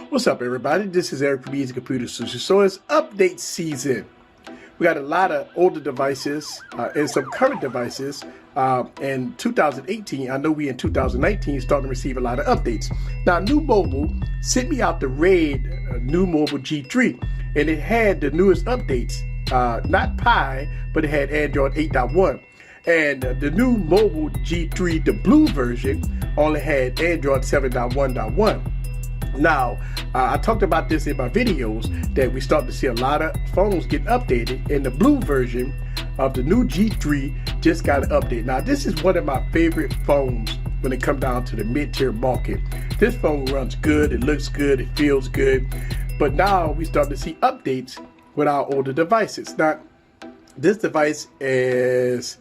What's up, everybody? This is Eric from Easy Computer Solutions. So it's update season. We got a lot of older devices and some current devices. In 2018, I know we in 2019 starting to receive a lot of updates. Now, New Mobile sent me out the Red New Mobile G3, and it had the newest updates. Not Pi, but it had Android 8.1. And the new Mobile G3, the blue version, only had Android 7.1.1. Now, I talked about this in my videos that we start to see a lot of phones getting updated, and the blue version of the new G3 just got an update. Now, this is one of my favorite phones when it comes down to the mid-tier market. This phone runs good, it looks good, it feels good, but now we start to see updates with our older devices. Now, this device is,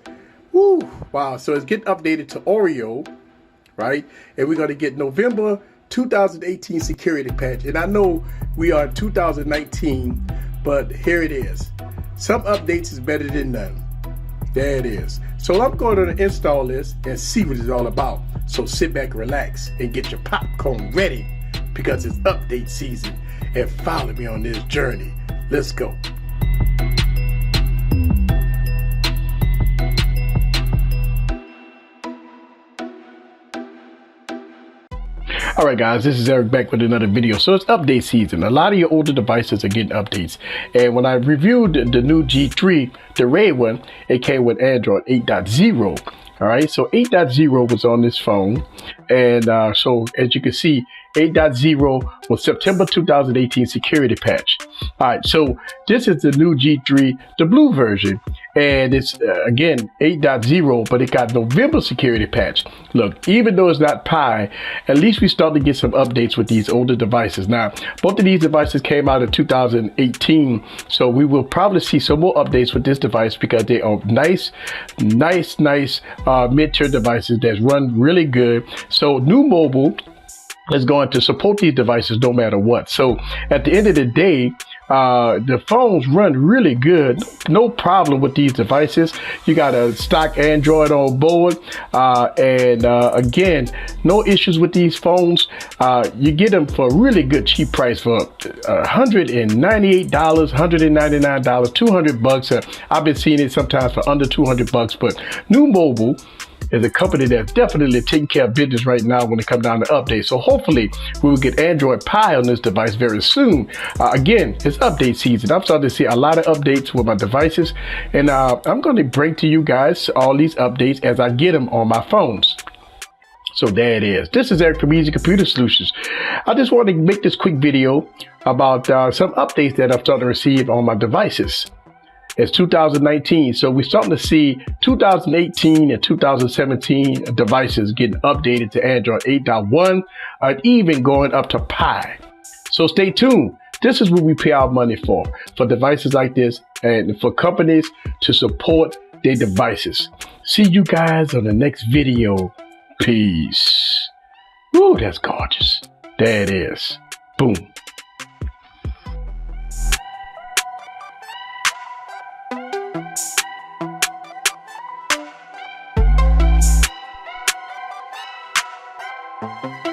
wow, so it's getting updated to Oreo, right? And we're going to get November 2018 security patch. And I know we are in 2019, but here it is. Some updates is better than none. There it is. So I'm going to install this and see what it's all about. So sit back, relax, and get your popcorn ready because it's update season. And follow me on this journey. Let's go. Alright guys, this is Eric back with another video. So it's update season. A lot of your older devices are getting updates. And when I reviewed the new G3, the red one, it came with Android 8.0. Alright, so 8.0 was on this phone. And so as you can see, 8.0 was September 2018 security patch. Alright, so this is the new G3, the blue version. And it's, again, 8.0, but it got November security patch. Look, even though it's not Pi, at least we start to get some updates with these older devices. Now, both of these devices came out in 2018, so we will probably see some more updates with this device because they are nice mid-tier devices that run really good. So New Mobile is going to support these devices no matter what. So at the end of the day, the phones run really good, no problem with these devices. You got a stock Android on board, and again, no issues with these phones. You get them for a really good cheap price for $198, $199, $200. I've been seeing it sometimes for under $200, but New Mobile is a company that's definitely taking care of business right now when it comes down to updates. So hopefully we will get Android Pi on this device very soon. Again, it's update season. I'm starting to see a lot of updates with my devices, and I'm going to bring to you guys all these updates as I get them on my phones. So there it is. This is Eric from Easy Computer Solutions. I just want to make this quick video about some updates that I've started to receive on my devices. It's 2019, so we're starting to see 2018 and 2017 devices getting updated to Android 8.1, and even going up to Pi. So stay tuned. This is what we pay our money for devices like this and for companies to support their devices. See you guys on the next video. Peace. Ooh, that's gorgeous. There it is. Boom.